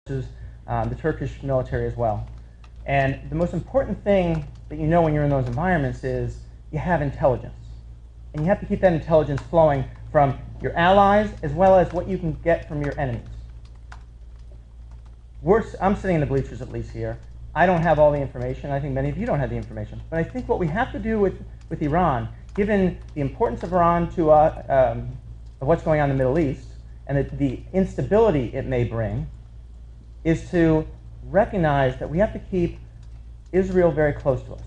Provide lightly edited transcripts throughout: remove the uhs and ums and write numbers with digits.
the Turkish military as well. And the most important thing that you know when you're in those environments is you have intelligence. And you have to keep that intelligence flowing from your allies as well as what you can get from your enemies. I'm sitting in the bleachers at least here. I don't have all the information. I think many of you don't have the information. But I think what we have to do with Iran, given the importance of Iran to of what's going on in the Middle East and the instability it may bring, is to recognize that we have to keep Israel very close to us.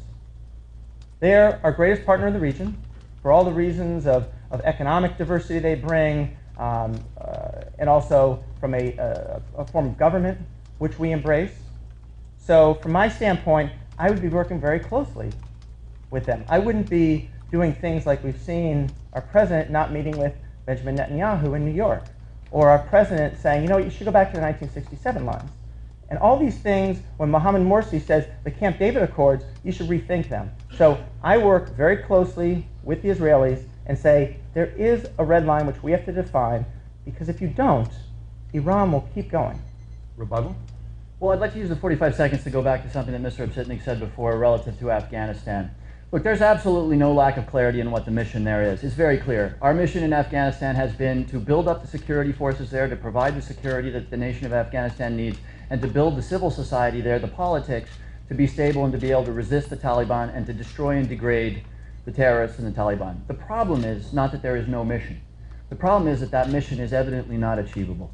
They're our greatest partner in the region for all the reasons of economic diversity they bring, and also from a form of government which we embrace. So from my standpoint, I would be working very closely with them. I wouldn't be doing things like we've seen our president not meeting with Benjamin Netanyahu in New York, or our president saying, you know, you should go back to the 1967 lines. And all these things, when Mohammed Morsi says the Camp David Accords, you should rethink them. So I work very closely with the Israelis and say there is a red line which we have to define, because if you don't, Iran will keep going. Rebuttal? Well, I'd like to use the 45 seconds to go back to something that Mr. Obsitnik said before relative to Afghanistan. Look, there's absolutely no lack of clarity in what the mission there is. It's very clear. Our mission in Afghanistan has been to build up the security forces there, to provide the security that the nation of Afghanistan needs, and to build the civil society there, the politics, to be stable and to be able to resist the Taliban and to destroy and degrade the terrorists and the Taliban. The problem is not that there is no mission. The problem is that that mission is evidently not achievable.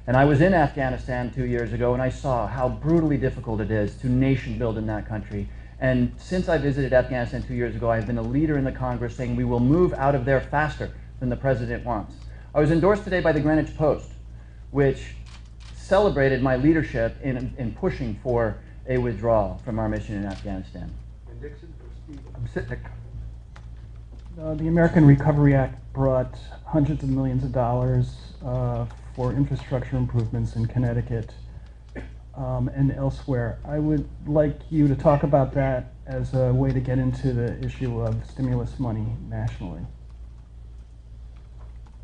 And I was in Afghanistan 2 years ago, and I saw how brutally difficult it is to nation build in that country. And since I visited Afghanistan 2 years ago, I have been a leader in the Congress saying we will move out of there faster than the president wants. I was endorsed today by the Greenwich Post, which celebrated my leadership in pushing for a withdrawal from our mission in Afghanistan. And Dixon for Steve Obsitnik. The American Recovery Act brought hundreds of millions of dollars for infrastructure improvements in Connecticut and elsewhere. I would like you to talk about that as a way to get into the issue of stimulus money nationally.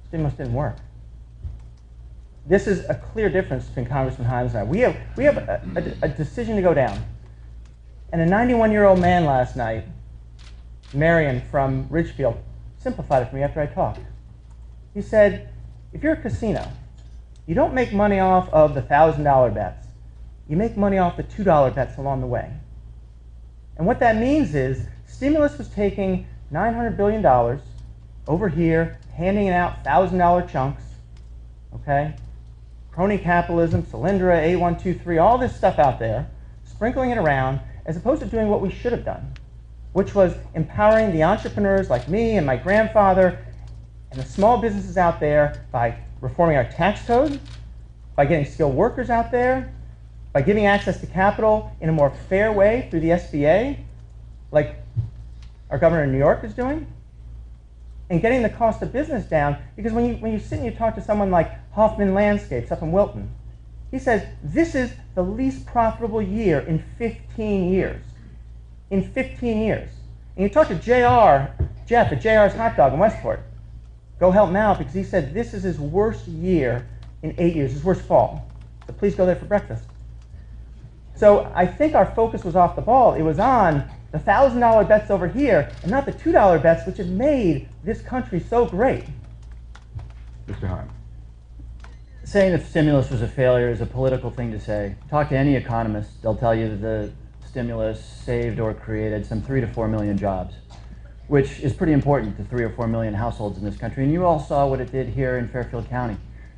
Stimulus didn't work. This is a clear difference between Congressman Himes and I. We have a decision to go down. And a 91-year-old man last night, Marion from Ridgefield, simplified it for me after I talked. He said, if you're a casino, you don't make money off of the $1,000 bets. You make money off the $2 bets along the way. And what that means is stimulus was taking $900 billion over here, handing out $1,000 chunks, okay? Crony capitalism, Solyndra, A123, all this stuff out there, sprinkling it around, as opposed to doing what we should have done, which was empowering the entrepreneurs like me and my grandfather and the small businesses out there by reforming our tax code, by getting skilled workers out there, by giving access to capital in a more fair way through the SBA, like our governor in New York is doing, and getting the cost of business down. Because when you sit and you talk to someone like Hoffman Landscapes up in Wilton, he says this is the least profitable year in 15 years. In 15 years. And you talk to Jeff at JR's Hot Dog in Westport. Go help him out, because he said this is his worst year in 8 years, his worst fall. So please go there for breakfast. So I think our focus was off the ball. It was on the $1,000 bets over here, and not the $2 bets, which have made this country so great. Mr. Himes. Saying that stimulus was a failure is a political thing to say. Talk to any economist, they'll tell you that the stimulus saved or created some 3 to 4 million jobs, which is pretty important to 3 or 4 million households in this country. And you all saw what it did here in Fairfield County.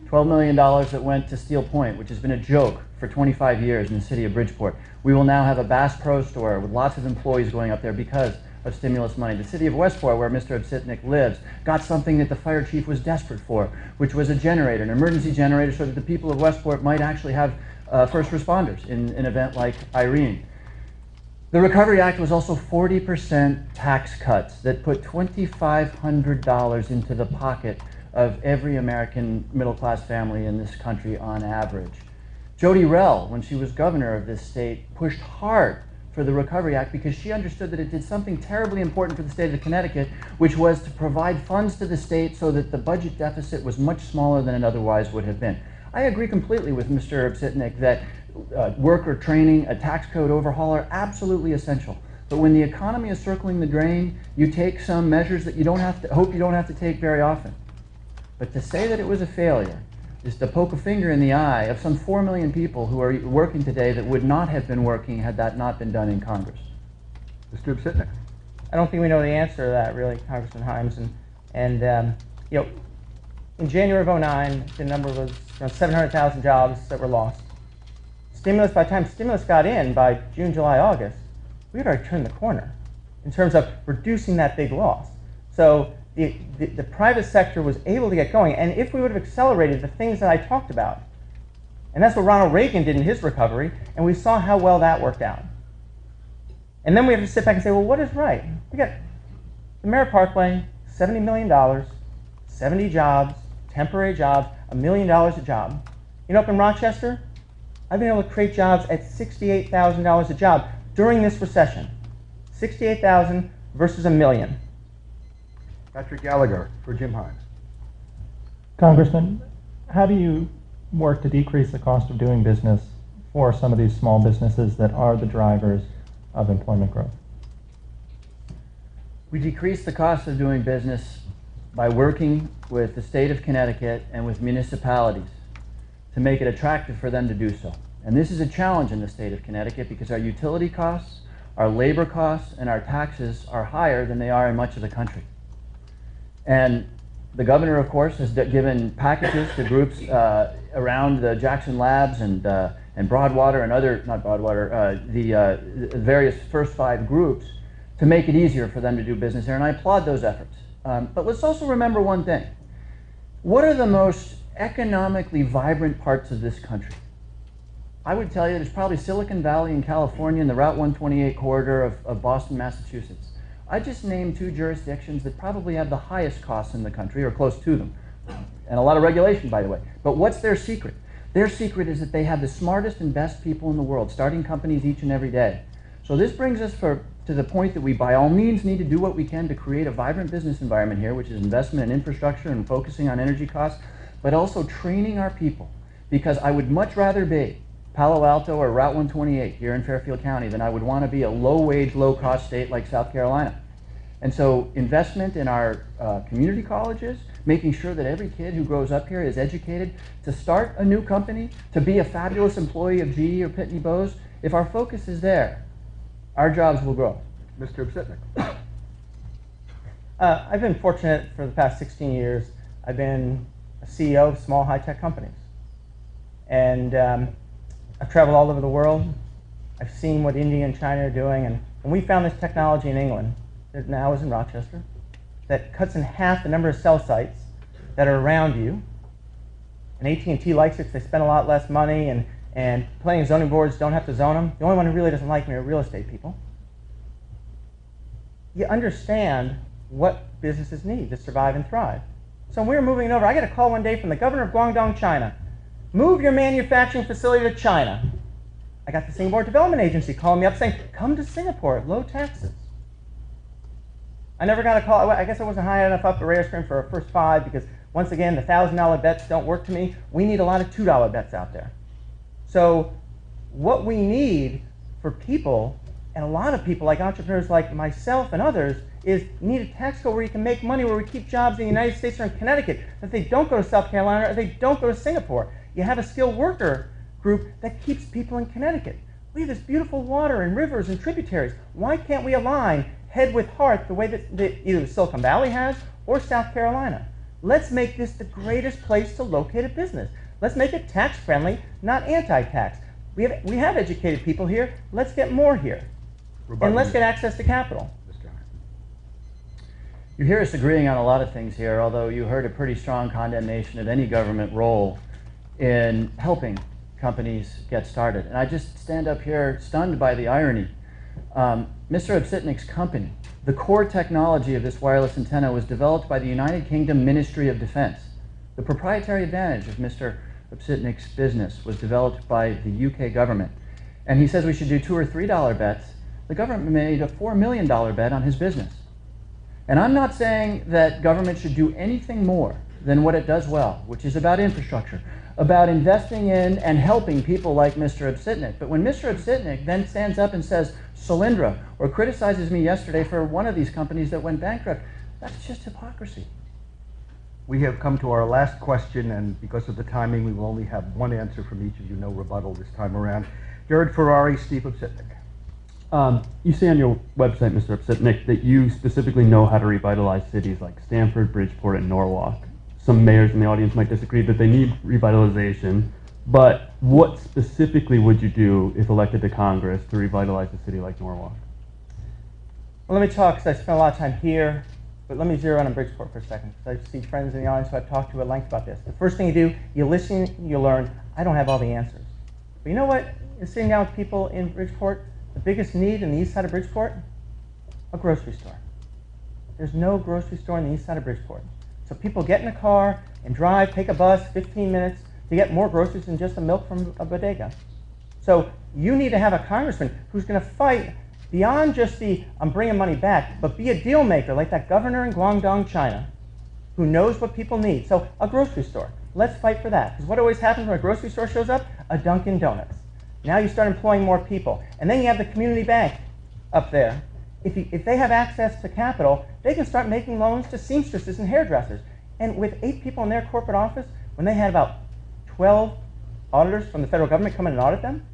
$12 million that went to Steel Point, which has been a joke for 25 years in the city of Bridgeport. We will now have a Bass Pro store with lots of employees going up there because of stimulus money. The city of Westport, where Mr. Obsitnik lives, got something that the fire chief was desperate for, which was a generator, an emergency generator, so that the people of Westport might actually have first responders in an event like Irene. The Recovery Act was also 40% tax cuts that put $2,500 into the pocket of every American middle-class family in this country on average. Jody Rell, when she was governor of this state, pushed hard for the Recovery Act because she understood that it did something terribly important for the state of Connecticut, which was to provide funds to the state so that the budget deficit was much smaller than it otherwise would have been. I agree completely with Mr. Obsitnik that worker training, a tax code overhaul are absolutely essential. But when the economy is circling the drain, you take some measures that you hope you don't have to take very often. But to say that it was a failure is to poke a finger in the eye of some 4 million people who are working today that would not have been working had that not been done in Congress. Mr. Obsitnik. I don't think we know the answer to that, really, Congressman Himes. And you know, in January of '09, the number was around 700,000 jobs that were lost. Stimulus, by the time stimulus got in by June, July, August, we had already turned the corner in terms of reducing that big loss. So the private sector was able to get going. And if we would have accelerated the things that I talked about, and that's what Ronald Reagan did in his recovery, and we saw how well that worked out. And then we have to sit back and say, well, what is right? We got the Merritt Parkway, $70 million, 70 jobs, temporary jobs, $1 million a job. You know, up in Rochester, I've been able to create jobs at $68,000 a job during this recession. 68,000 versus $1 million. Patrick Gallagher for Jim Himes. Congressman, how do you work to decrease the cost of doing business for some of these small businesses that are the drivers of employment growth? We decrease the cost of doing business by working with the state of Connecticut and with municipalities to make it attractive for them to do so. And this is a challenge in the state of Connecticut because our utility costs, our labor costs, and our taxes are higher than they are in much of the country. And the governor, of course, has given packages to groups around the Jackson Labs and Broadwater and other, not Broadwater, the various first 5 groups to make it easier for them to do business there, and I applaud those efforts. But let's also remember one thing. What are the most economically vibrant parts of this country? I would tell you there's probably Silicon Valley in California and the Route 128 corridor of Boston, Massachusetts. I just named 2 jurisdictions that probably have the highest costs in the country, or close to them, and a lot of regulation, by the way. But what's their secret? Their secret is that they have the smartest and best people in the world, starting companies each and every day. So this brings us to the point that we, by all means, need to do what we can to create a vibrant business environment here, which is investment in infrastructure and focusing on energy costs, but also training our people. Because I would much rather be Palo Alto or Route 128 here in Fairfield County than I would want to be a low-wage, low-cost state like South Carolina. And so investment in our community colleges, making sure that every kid who grows up here is educated to start a new company, to be a fabulous employee of GE or Pitney Bowes, if our focus is there, our jobs will grow. Mr. Obsitnik. I've been fortunate for the past 16 years. I've been a CEO of small high-tech companies. And I've traveled all over the world. I've seen what India and China are doing. And when we found this technology in England, that now is in Rochester, that cuts in half the number of cell sites that are around you. And AT&T likes it because they spend a lot less money, and planning and zoning boards don't have to zone them. The only one who really doesn't like me are real estate people. You understand what businesses need to survive and thrive. So when we were moving it over, I got a call one day from the governor of Guangdong, China. Move your manufacturing facility to China. I got the Singapore Development Agency calling me up saying, come to Singapore, low taxes. I never got a call. I guess I wasn't high enough up the radar screen for our first 5 because, once again, the $1,000 bets don't work to me. We need a lot of $2 bets out there. So what we need for people, and a lot of people like entrepreneurs like myself and others, is you need a tax code where you can make money, where we keep jobs in the United States or in Connecticut, that they don't go to South Carolina or they don't go to Singapore. You have a skilled worker group that keeps people in Connecticut. We have this beautiful water and rivers and tributaries. Why can't we align head with heart the way that either Silicon Valley has or South Carolina? Let's make this the greatest place to locate a business. Let's make it tax friendly, not anti-tax. We have educated people here. Let's get more here. And let's get access to capital. You hear us agreeing on a lot of things here, although you heard a pretty strong condemnation of any government role in helping companies get started. And I just stand up here stunned by the irony. Mr. Obsitnik's company, the core technology of this wireless antenna was developed by the United Kingdom Ministry of Defense. The proprietary advantage of Mr. Obsitnik's business was developed by the UK government. And he says we should do $2 or $3 bets. The government made a $4 million bet on his business. And I'm not saying that government should do anything more than what it does well, which is about infrastructure. about investing in and helping people like Mr. Obsitnik. But when Mr. Obsitnik then stands up and says, Solyndra, or criticizes me yesterday for one of these companies that went bankrupt, that's just hypocrisy. We have come to our last question, and because of the timing, we will only have one answer from each of you, no rebuttal this time around. Jared Ferrari, Steve Obsitnik. You say on your website, Mr. Obsitnik, that you specifically know how to revitalize cities like Stamford, Bridgeport, and Norwalk. Some mayors in the audience might disagree that they need revitalization, but what specifically would you do if elected to Congress to revitalize a city like Norwalk? Well, let me talk, because I spent a lot of time here, but let me zero in on Bridgeport for a second, because I see friends in the audience who I've talked to at length about this. The first thing you do, you listen, you learn. I don't have all the answers. But you know what? You're sitting down with people in Bridgeport, the biggest need in the east side of Bridgeport? A grocery store. There's no grocery store on the east side of Bridgeport. So people get in a car and drive, take a bus, 15 minutes to get more groceries than just the milk from a bodega. So you need to have a congressman who's going to fight beyond just the I'm bringing money back, but be a deal maker like that governor in Guangdong, China, who knows what people need. So a grocery store, let's fight for that. Because what always happens when a grocery store shows up? A Dunkin' Donuts. Now you start employing more people. And then you have the community bank up there. If they have access to capital, they can start making loans to seamstresses and hairdressers. And with 8 people in their corporate office, when they had about 12 auditors from the federal government come in and audit them,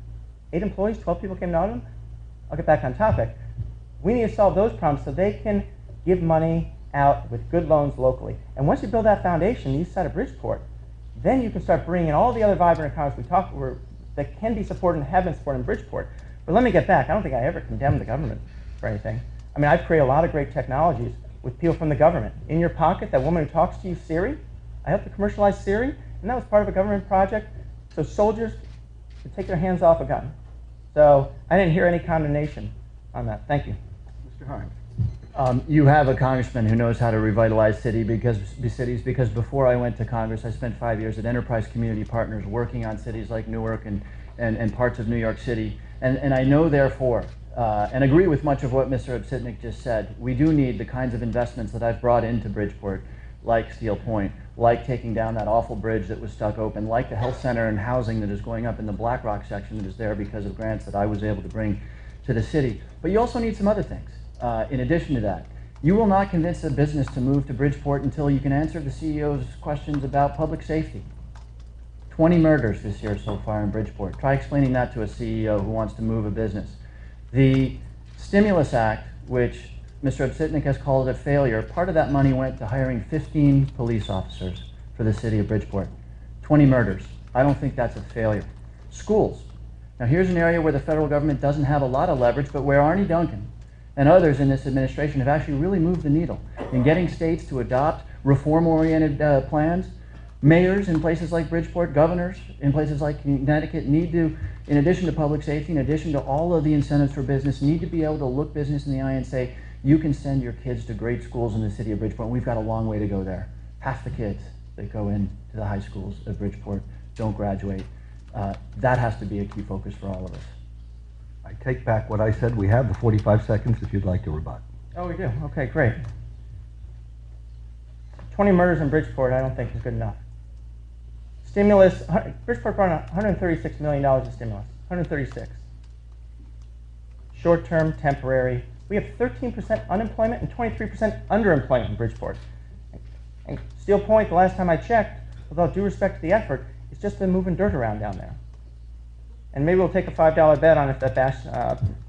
8 employees, 12 people came to audit them, I'll get back on topic. We need to solve those problems so they can give money out with good loans locally. And once you build that foundation, the east side of Bridgeport, then you can start bringing in all the other vibrant economies we talked that can be supported and have been supported in Bridgeport. But let me get back. I don't think I ever condemned the government for anything. I mean, I've created a lot of great technologies with people from the government. In your pocket, that woman who talks to you, Siri, I helped to commercialize Siri, and that was part of a government project so soldiers could take their hands off a gun. So I didn't hear any condemnation on that. Thank you. Mr. Himes. You have a congressman who knows how to revitalize cities because before I went to Congress, I spent 5 years at Enterprise Community Partners working on cities like Newark and parts of New York City. And I know, therefore, and agree with much of what Mr. Obsitnik just said, we do need the kinds of investments that I've brought into Bridgeport, like Steel Point, like taking down that awful bridge that was stuck open, like the health center and housing that is going up in the Black Rock section that is there because of grants that I was able to bring to the city. But you also need some other things. In addition to that, you will not convince a business to move to Bridgeport until you can answer the CEO's questions about public safety. 20 murders this year so far in Bridgeport. Try explaining that to a CEO who wants to move a business. The Stimulus Act, which Mr. Obsitnik has called a failure, part of that money went to hiring 15 police officers for the city of Bridgeport. 20 murders. I don't think that's a failure. Schools. Now here's an area where the federal government doesn't have a lot of leverage, but where Arnie Duncan and others in this administration have actually really moved the needle in getting states to adopt reform-oriented plans. Mayors in places like Bridgeport, governors in places like Connecticut need to, in addition to public safety, in addition to all of the incentives for business, need to be able to look business in the eye and say, you can send your kids to great schools in the city of Bridgeport. We've got a long way to go there. Half the kids that go into the high schools of Bridgeport don't graduate. That has to be a key focus for all of us. I take back what I said. We have the 45 seconds if you'd like to rebut. Oh, we do? Okay, great. 20 murders in Bridgeport I don't think is good enough. Stimulus, Bridgeport brought $136 million of stimulus, 136. Short-term, temporary. We have 13% unemployment and 23% underemployment in Bridgeport. And Steel Point, the last time I checked, with all due respect to the effort, it's just been moving dirt around down there. And maybe we'll take a $5 bet on if that Bash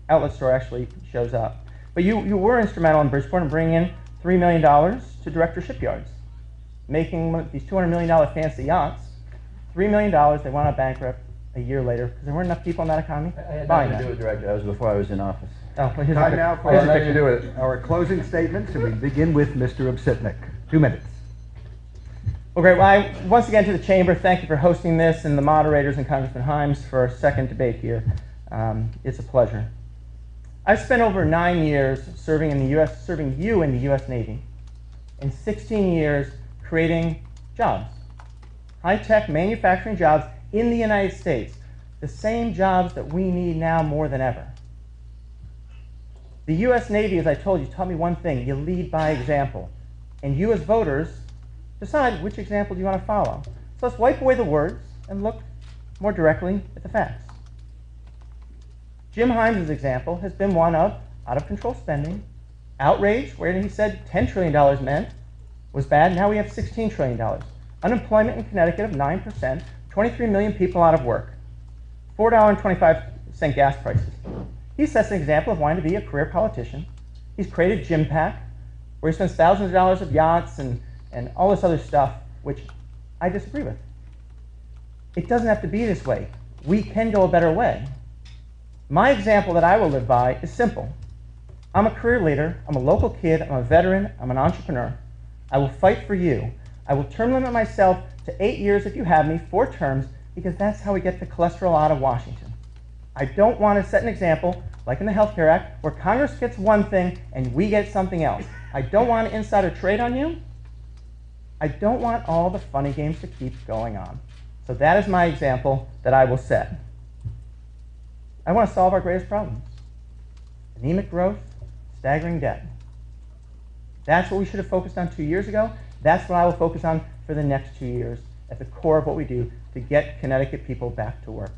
outlet store actually shows up. But you were instrumental in Bridgeport in bringing in $3 million to Director Shipyards, making these $200 million fancy yachts. $3 million, they went out bankrupt a year later because there weren't enough people in that economy buying that. I had nothing to do with Director. That was before I was in office. Oh, well, Time now for our closing statements, and we begin with Mr. Obsitnik. 2 minutes. Well, great. Well, once again to the Chamber, thank you for hosting this, and the moderators and Congressman Himes for our second debate here. It's a pleasure. I've spent over 9 years serving you in the U.S. Navy, and 16 years creating jobs, high-tech manufacturing jobs in the United States, the same jobs that we need now more than ever. The U.S. Navy, as I told you, taught me one thing: you lead by example, and you as voters decide which example do you want to follow. So let's wipe away the words, and look more directly at the facts. Jim Himes' example has been one of out-of-control spending, outrage, where he said $10 trillion meant was bad. Now we have $16 trillion. Unemployment in Connecticut of 9%, 23 million people out of work, $4.25 gas prices. He sets an example of wanting to be a career politician. He's created Jim Pack, where he spends thousands of dollars of yachts and all this other stuff, which I disagree with. It doesn't have to be this way. We can go a better way. My example that I will live by is simple. I'm a career leader, I'm a local kid, I'm a veteran, I'm an entrepreneur. I will fight for you. I will term limit myself to 8 years if you have me, 4 terms, because that's how we get the cholesterol out of Washington. I don't want to set an example, like in the Health Care Act, where Congress gets one thing and we get something else. I don't want to insider trade on you. I don't want all the funny games to keep going on. So that is my example that I will set. I want to solve our greatest problems. Anemic growth, staggering debt. That's what we should have focused on 2 years ago. That's what I will focus on for the next 2 years at the core of what we do to get Connecticut people back to work.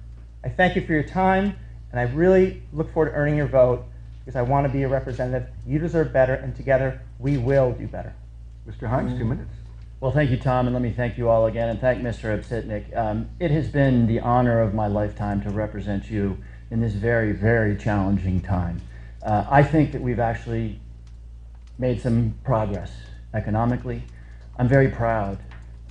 I thank you for your time, and I really look forward to earning your vote because I want to be a representative. You deserve better, and together we will do better. Mr. Himes, 2 minutes. Well, thank you, Tom, and let me thank you all again, and thank Mr. Obsitnik. It has been the honor of my lifetime to represent you in this very, very challenging time. I think that we've actually made some progress economically. I'm very proud,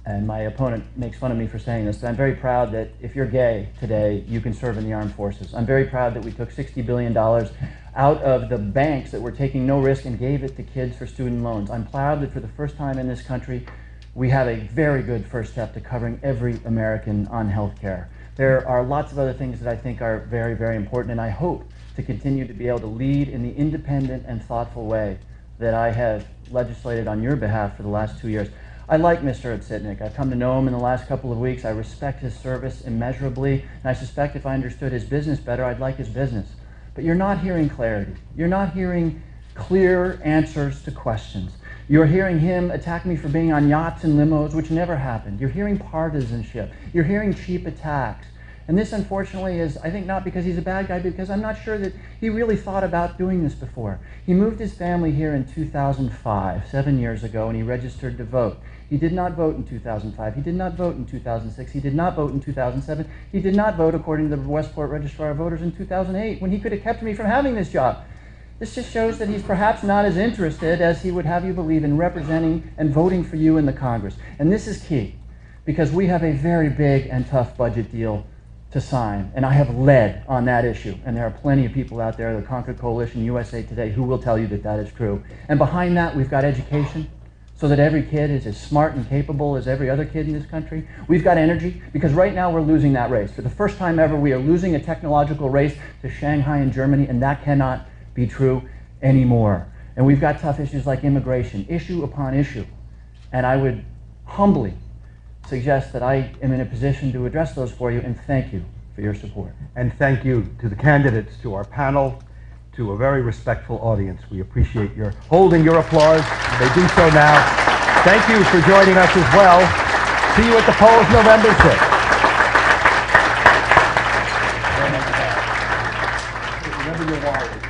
and my opponent makes fun of me for saying this, but I'm very proud that if you're gay today, you can serve in the armed forces. I'm very proud that we took $60 billion out of the banks that were taking no risk and gave it to kids for student loans. I'm proud that for the first time in this country, we have a very good first step to covering every American on health care. There are lots of other things that I think are very, very important, and I hope to continue to be able to lead in the independent and thoughtful way that I have legislated on your behalf for the last 2 years. I like Mr. Obsitnik. I've come to know him in the last couple of weeks. I respect his service immeasurably, and I suspect if I understood his business better, I'd like his business. But you're not hearing clarity. You're not hearing clear answers to questions. You're hearing him attack me for being on yachts and limos, which never happened. You're hearing partisanship. You're hearing cheap attacks. And this, unfortunately, is, I think, not because he's a bad guy, but because I'm not sure that he really thought about doing this before. He moved his family here in 2005, 7 years ago, and he registered to vote. He did not vote in 2005. He did not vote in 2006. He did not vote in 2007. He did not vote, according to the Westport Registrar of Voters, in 2008, when he could have kept me from having this job. This just shows that he's perhaps not as interested as he would have you believe in representing and voting for you in the Congress. And this is key, because we have a very big and tough budget deal to sign, and I have led on that issue, and there are plenty of people out there, the Concord Coalition, USA Today, who will tell you that that is true. And behind that, we've got education, so that every kid is as smart and capable as every other kid in this country. We've got energy, because right now we're losing that race. For the first time ever, we are losing a technological race to Shanghai and Germany, and that cannot be true anymore. And we've got tough issues like immigration, issue upon issue. And I would humbly suggest that I am in a position to address those for you, and thank you for your support. And thank you to the candidates, to our panel, to a very respectful audience. We appreciate your holding your applause. They do so now. Thank you for joining us as well. See you at the polls November 6th. Remember your wallet.